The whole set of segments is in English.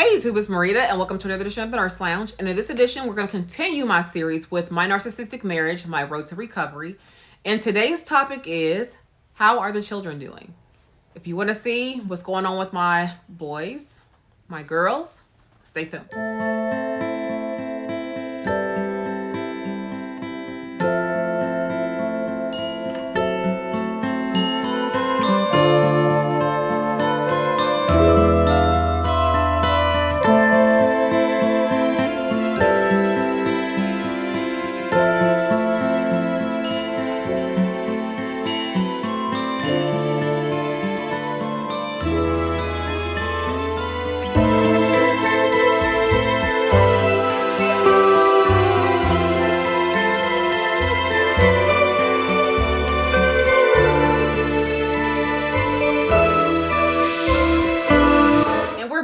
Hey YouTube, it's Marida and welcome to another edition of the Nurse Lounge. And in this edition, we're going to continue my series with my narcissistic marriage, my road to recovery. And today's topic is, how are the children doing? If you want to see what's going on with my boys, my girls, stay tuned.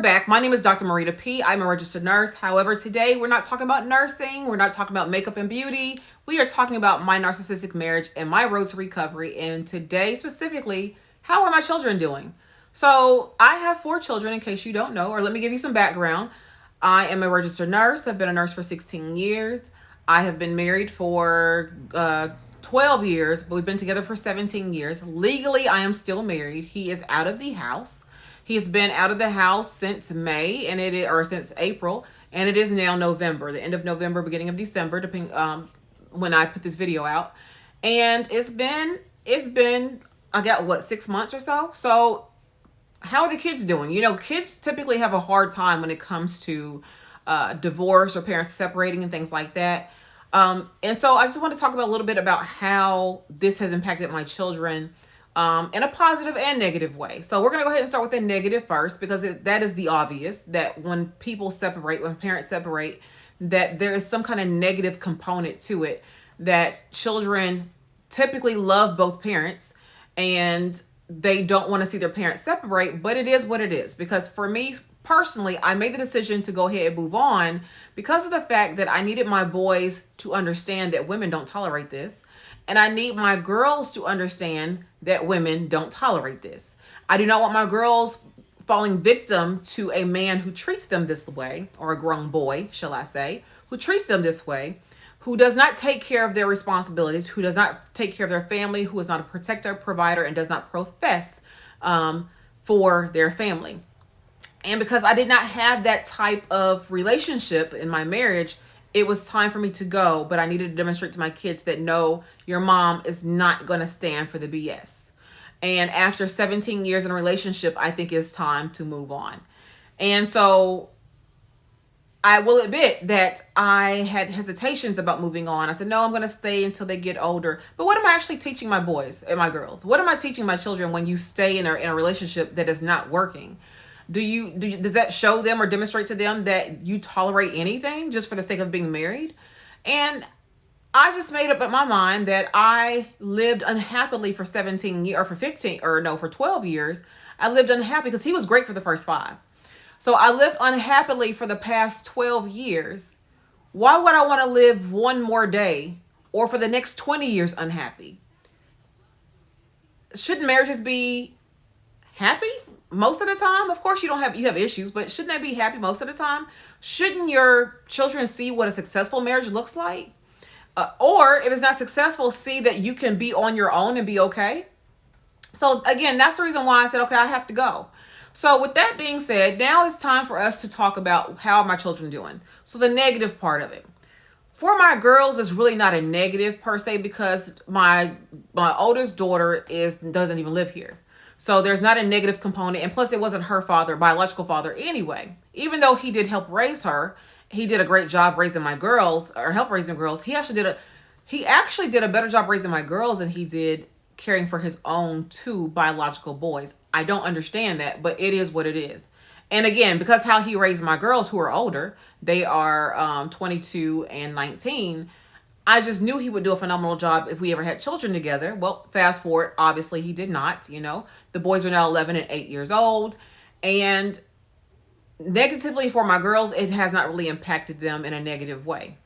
Back. My name is Dr. Marida P. I'm a registered nurse. However, today we're not talking about nursing. We're not talking about makeup and beauty. We are talking about my narcissistic marriage and my road to recovery. And today specifically, how are my children doing? So I have 4 children, in case you don't know, or let me give you some background. I am a registered nurse. I've been a nurse for 16 years. I have been married for 12 years, but we've been together for 17 years. Legally, I am still married. He is out of the house. He's been out of the house since May, or since April, and it is now November, the end of November, beginning of December, depending when I put this video out. And it's been I got what, 6 months or so. So how are the kids doing? You know, kids typically have a hard time when it comes to divorce or parents separating and things like that. And so I just want to talk about a little bit about how this has impacted my children in a positive and negative way. So we're going to go ahead and start with the negative first, because that is the obvious, that when people separate, when parents separate, that there is some kind of negative component to it, that children typically love both parents and they don't want to see their parents separate, but it is what it is. Because for me personally, I made the decision to go ahead and move on because of the fact that I needed my boys to understand that women don't tolerate this. And I need my girls to understand that women don't tolerate this. I do not want my girls falling victim to a man who treats them this way, or a grown boy, shall I say, who treats them this way, who does not take care of their responsibilities, who does not take care of their family, who is not a protector, provider, and does not profess for their family. And because I did not have that type of relationship in my marriage, it was time for me to go, but I needed to demonstrate to my kids that no, your mom is not going to stand for the BS. And after 17 years in a relationship, I think it's time to move on. And so I will admit that I had hesitations about moving on. I said, no, I'm going to stay until they get older. But what am I actually teaching my boys and my girls? What am I teaching my children when you stay in a relationship that is not working? Does that show them or demonstrate to them that you tolerate anything just for the sake of being married? And I just made up in my mind that I lived unhappily for 17 years, or for 12 years. I lived unhappy because he was great for the first 5. So I lived unhappily for the past 12 years. Why would I want to live one more day or for the next 20 years unhappy? Shouldn't marriages be happy most of the time? Of course you have issues, but shouldn't they be happy most of the time? Shouldn't your children see what a successful marriage looks like? Or if it's not successful, see that you can be on your own and be okay. So again, that's the reason why I said, okay, I have to go. So with that being said, now it's time for us to talk about how are my children doing. So the negative part of it. For my girls, it's really not a negative per se, because my oldest daughter doesn't even live here. So there's not a negative component. And plus, it wasn't her biological father anyway. Even though he did help raise her, he did a great job raising my girls, or help raising girls. He actually did a better job raising my girls than he did caring for his own 2 biological boys. I don't understand that, but it is what it is. And again, because how he raised my girls, who are older, they are 22 and 19, I just knew he would do a phenomenal job if we ever had children together. Well, fast forward, obviously he did not. You know, the boys are now 11 and 8 years old. And negatively for my girls, it has not really impacted them in a negative way.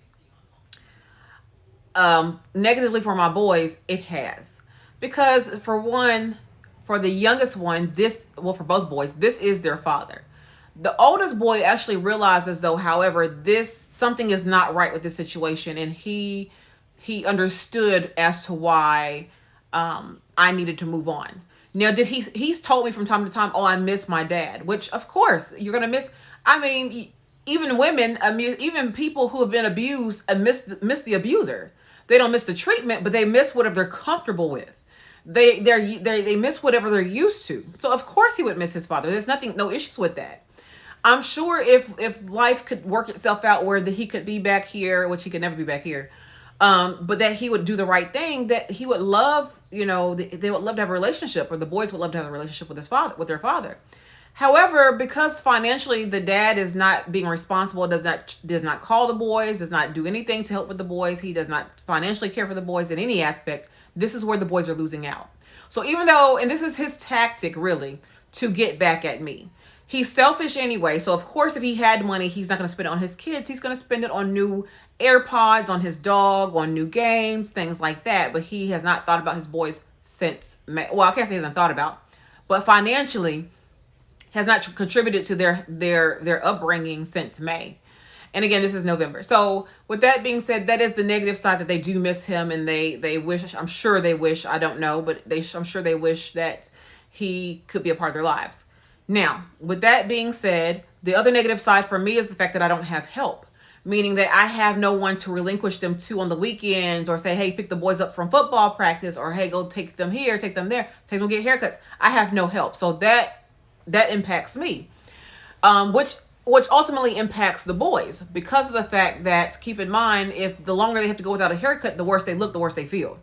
Negatively for my boys, it has. Because for one, for the youngest one, for both boys, this is their father. The oldest boy actually realizes though, however, this something is not right with this situation, and he understood as to why I needed to move on. Now, did he's told me from time to time, oh, I miss my dad, which of course you're gonna miss. I mean, even women, even people who have been abused, miss the abuser. They don't miss the treatment, but they miss whatever they're comfortable with. They miss whatever they're used to. So of course he would miss his father. There's no issues with that. I'm sure if life could work itself out where he could be back here, which he could never be back here, but that he would do the right thing, that he would love, they would love to have a relationship, or the boys would love to have a relationship with their father. However, because financially the dad is not being responsible, does not call the boys, does not do anything to help with the boys, he does not financially care for the boys in any aspect, this is where the boys are losing out. So even though, and this is his tactic really, to get back at me. He's selfish anyway. So of course, if he had money, he's not going to spend it on his kids. He's going to spend it on new AirPods, on his dog, on new games, things like that. But he has not thought about his boys since May. Well, I can't say he hasn't thought about, but financially has not contributed to their upbringing since May. And again, this is November. So with that being said, that is the negative side, that they do miss him, and they wish, I'm sure they wish, I don't know, but I'm sure they wish that he could be a part of their lives. Now, with that being said, the other negative side for me is the fact that I don't have help, meaning that I have no one to relinquish them to on the weekends, or say, hey, pick the boys up from football practice, or hey, go take them here, take them there, take them get haircuts. I have no help. So that impacts me, which ultimately impacts the boys, because of the fact that, keep in mind, if the longer they have to go without a haircut, the worse they look, the worse they feel.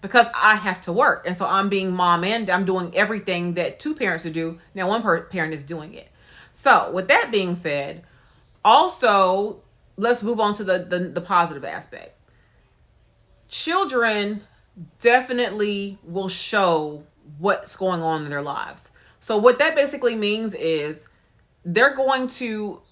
Because I have to work. And so I'm being mom, and I'm doing everything that two parents would do. Now one parent is doing it. So with that being said, also, let's move on to the positive aspect. Children definitely will show what's going on in their lives. So what that basically means is they're going to,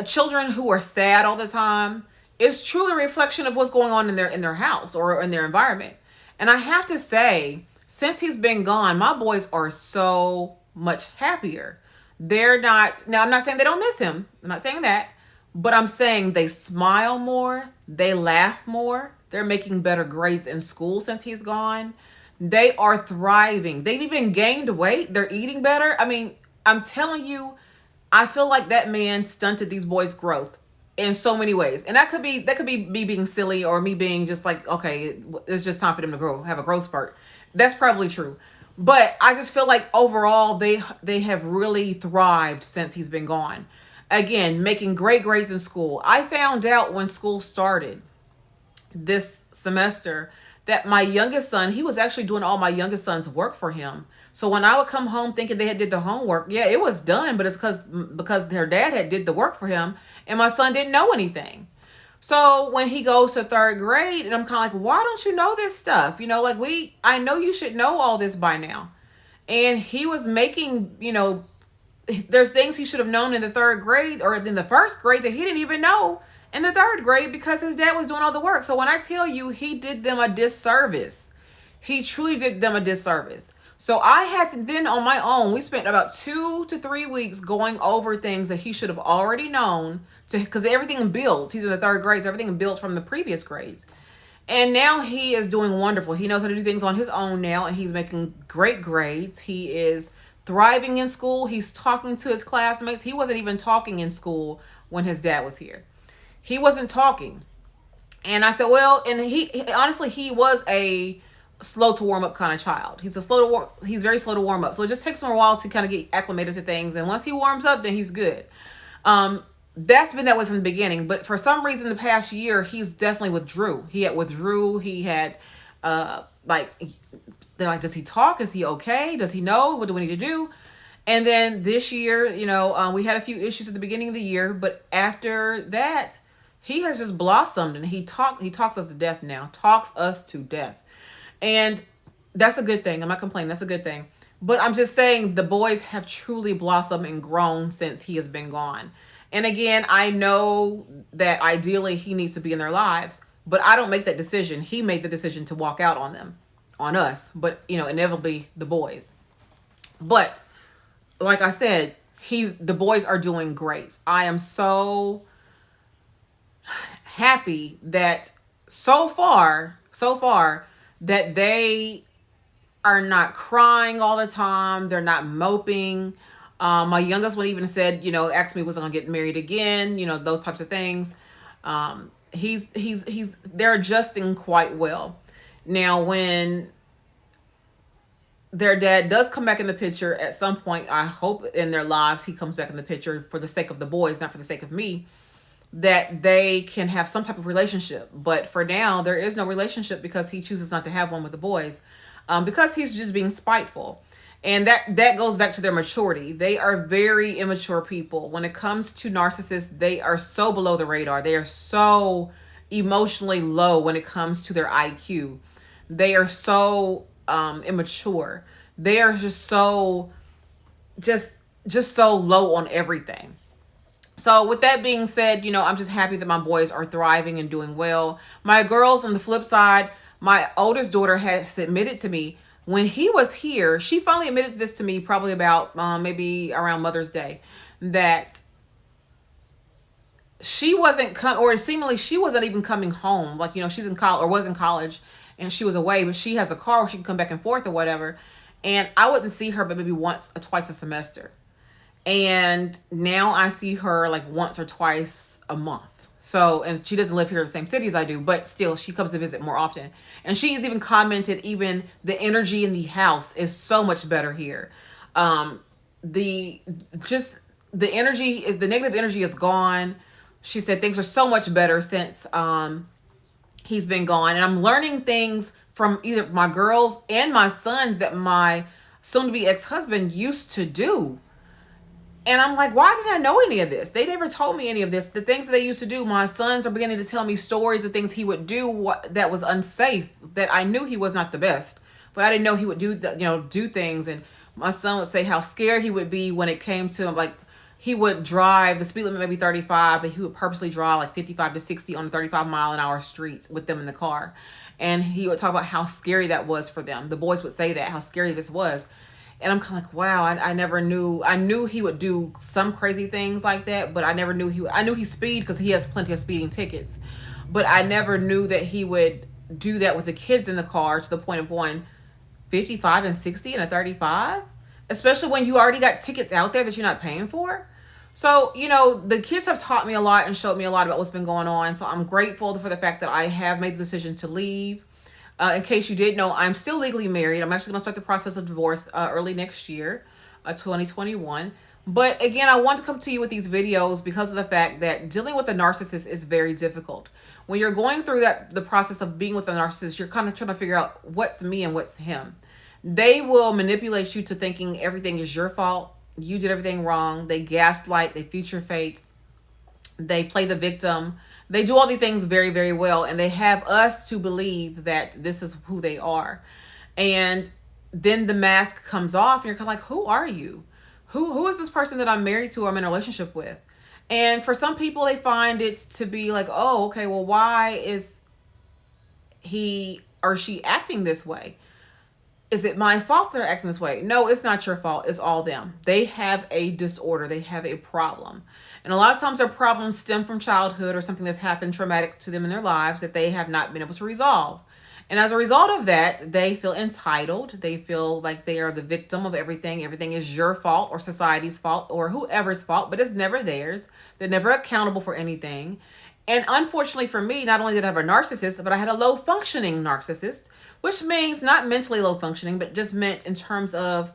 children who are sad all the time, is truly a reflection of what's going on in their house or in their environment. And I have to say, since he's been gone, my boys are so much happier. They're not, now I'm not saying they don't miss him. I'm not saying that, but I'm saying they smile more. They laugh more. They're making better grades in school since he's gone. They are thriving. They've even gained weight. They're eating better. I mean, I'm telling you, I feel like that man stunted these boys' growth in so many ways. And that could be me being silly, or me being just like, okay, it's just time for them to grow, have a growth spurt. That's probably true. But I just feel like overall they have really thrived since he's been gone. Again, making great grades in school. I found out when school started this semester that my youngest son, he was actually doing all my youngest son's work for him. So when I would come home thinking they had did the homework, yeah, it was done, but it's because their dad had did the work for him, and my son didn't know anything. So when he goes to third grade, and I'm kind of like, why don't you know this stuff? Like I know you should know all this by now. And he was making, there's things he should have known in the third grade or in the first grade that he didn't even know in the third grade, because his dad was doing all the work. So when I tell you, he did them a disservice. He truly did them a disservice. So I had to then, on my own, we spent about 2 to 3 weeks going over things that he should have already known, because everything builds. He's in the third grade, so everything builds from the previous grades. And now he is doing wonderful. He knows how to do things on his own now, and he's making great grades. He is thriving in school. He's talking to his classmates. He wasn't even talking in school when his dad was here. He wasn't talking. And I said, well, and he honestly, he was a slow to warm up kind of child. He's very slow to warm up. So it just takes him a while to kind of get acclimated to things. And once he warms up, then he's good. That's been that way from the beginning. But for some reason, the past year, he's definitely withdrew. He had they're like, does he talk? Is he okay? Does he know? What do we need to do? And then this year, we had a few issues at the beginning of the year, but after that, he has just blossomed, and he talks us to death now. Talks us to death. And that's a good thing. I'm not complaining. That's a good thing. But I'm just saying the boys have truly blossomed and grown since he has been gone. And again, I know that ideally he needs to be in their lives, but I don't make that decision. He made the decision to walk out on them, on us, but inevitably the boys. But like I said, the boys are doing great. I am so happy that so far that they are not crying all the time. They're not moping. My youngest one even said, asked me, was I gonna get married again? Those types of things. They're adjusting quite well. Now, when their dad does come back in the picture at some point, I hope in their lives he comes back in the picture for the sake of the boys, not for the sake of me, that they can have some type of relationship. But for now, there is no relationship because he chooses not to have one with the boys, because he's just being spiteful. And that goes back to their maturity. They are very immature people. When it comes to narcissists, they are so below the radar. They are so emotionally low when it comes to their IQ. They are so immature. They are just so low on everything. So with that being said, I'm just happy that my boys are thriving and doing well. My girls, on the flip side, my oldest daughter has admitted to me when he was here, she finally admitted this to me probably about maybe around Mother's Day, that she wasn't or seemingly she wasn't even coming home. Like, she's in college or was in college and she was away, but she has a car where she can come back and forth or whatever. And I wouldn't see her but maybe once or twice a semester. And now I see her like once or twice a month. So, and she doesn't live here in the same city as I do, but still she comes to visit more often. And she's even commented, even the energy in the house is so much better here. The negative energy is gone. She said things are so much better since he's been gone. And I'm learning things from either my girls and my sons that my soon-to-be ex-husband used to do. And I'm like, why didn't I know any of this? They never told me any of this. The things that they used to do, my sons are beginning to tell me stories of things he would do that was unsafe, that I knew he was not the best. But I didn't know he would do things. And my son would say how scared he would be when it came to him. Like, he would drive, the speed limit may be 35, but he would purposely drive like 55 to 60 on the 35-mile-an-hour streets with them in the car. And he would talk about how scary that was for them. The boys would say that, how scary this was. And I'm kind of like, wow, I never knew. I knew he would do some crazy things like that, but I never knew I knew he speed because he has plenty of speeding tickets. But I never knew that he would do that with the kids in the car to the point of going 55 and 60 and a 35, especially when you already got tickets out there that you're not paying for. So, the kids have taught me a lot and showed me a lot about what's been going on. So I'm grateful for the fact that I have made the decision to leave. In case you didn't know, I'm still legally married. I'm actually going to start the process of divorce early next year, 2021. But again, I want to come to you with these videos because of the fact that dealing with a narcissist is very difficult. When you're going through the process of being with a narcissist, you're kind of trying to figure out what's me and what's him. They will manipulate you to thinking everything is your fault. You did everything wrong. They gaslight, they feature fake, they play the victim. They do all these things very, very well, and they have us to believe that this is who they are. And then the mask comes off, and you're kind of like, who are you? Who is this person that I'm married to or I'm in a relationship with? And for some people, they find it to be like, oh, okay, well, why is he or she acting this way? Is it my fault they're acting this way? No, it's not your fault. It's all them. They have a disorder. They have a problem. And a lot of times their problems stem from childhood or something that's happened traumatic to them in their lives that they have not been able to resolve. And as a result of that, they feel entitled. They feel like they are the victim of everything. Everything is your fault or society's fault or whoever's fault, but it's never theirs. They're never accountable for anything. And unfortunately for me, not only did I have a narcissist, but I had a low functioning narcissist, which means not mentally low functioning, but just meant in terms of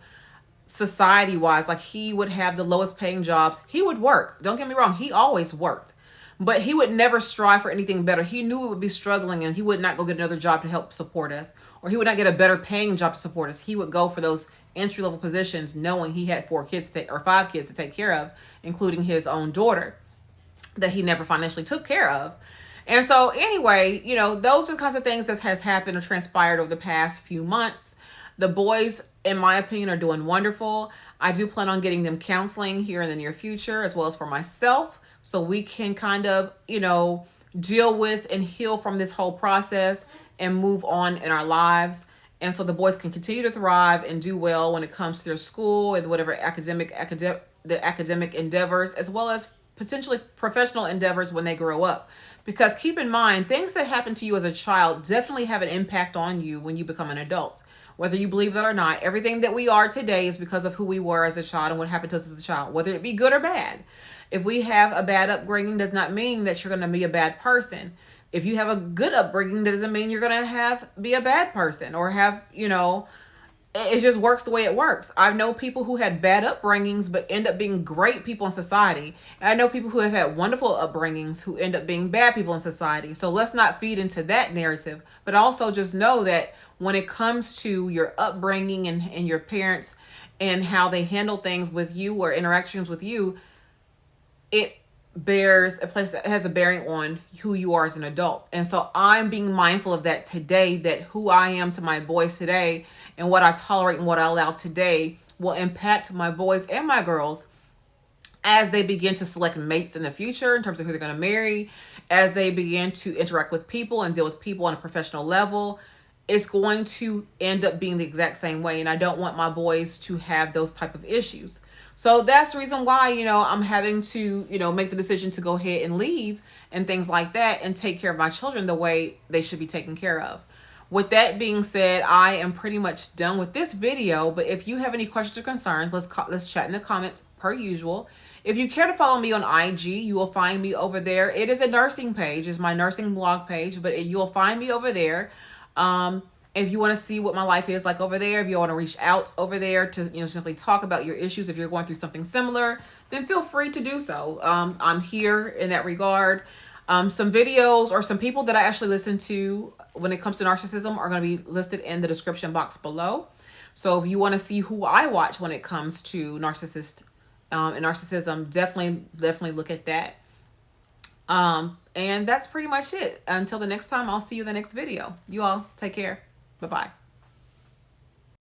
society wise, like he would have the lowest paying jobs. He would work. Don't get me wrong. He always worked, but he would never strive for anything better. He knew it would be struggling and he would not go get another job to help support us, or he would not get a better paying job to support us. He would go for those entry level positions knowing he had 5 kids to take care of, including his own daughter that he never financially took care of. And so anyway, those are the kinds of things that has happened or transpired over the past few months. The boys, in my opinion, are doing wonderful. I do plan on getting them counseling here in the near future, as well as for myself, so we can kind of, deal with and heal from this whole process and move on in our lives. And so the boys can continue to thrive and do well when it comes to their school and whatever the academic endeavors as well as potentially professional endeavors when they grow up. Because keep in mind, things that happen to you as a child definitely have an impact on you when you become an adult. Whether you believe that or not, everything that we are today is because of who we were as a child and what happened to us as a child, whether it be good or bad. If we have a bad upbringing, does not mean that you're going to be a bad person. If you have a good upbringing, doesn't mean you're going to be a bad person or have, it just works the way it works. I know people who had bad upbringings but end up being great people in society. And I know people who have had wonderful upbringings who end up being bad people in society. So let's not feed into that narrative. But also just know that when it comes to your upbringing and your parents and how they handle things with you or interactions with you, it has a bearing on who you are as an adult. And so I'm being mindful of that today, that who I am to my boys today and what I tolerate and what I allow today will impact my boys and my girls as they begin to select mates in the future in terms of who they're going to marry, as they begin to interact with people and deal with people on a professional level. It's going to end up being the exact same way. And I don't want my boys to have those type of issues. So that's the reason why, I'm having to, make the decision to go ahead and leave and things like that and take care of my children the way they should be taken care of. With that being said, I am pretty much done with this video. But if you have any questions or concerns, let's chat in the comments per usual. If you care to follow me on IG, you will find me over there. It is a nursing page. It's my nursing blog page, but you'll find me over there. If you want to see what my life is like over there, if you want to reach out over there to, simply talk about your issues, if you're going through something similar, then feel free to do so. I'm here in that regard. Some videos or some people that I actually listen to when it comes to narcissism are going to be listed in the description box below. So if you want to see who I watch when it comes to narcissist and narcissism, definitely look at that. And that's pretty much it. Until the next time, I'll see you in the next video. You all take care. Bye-bye.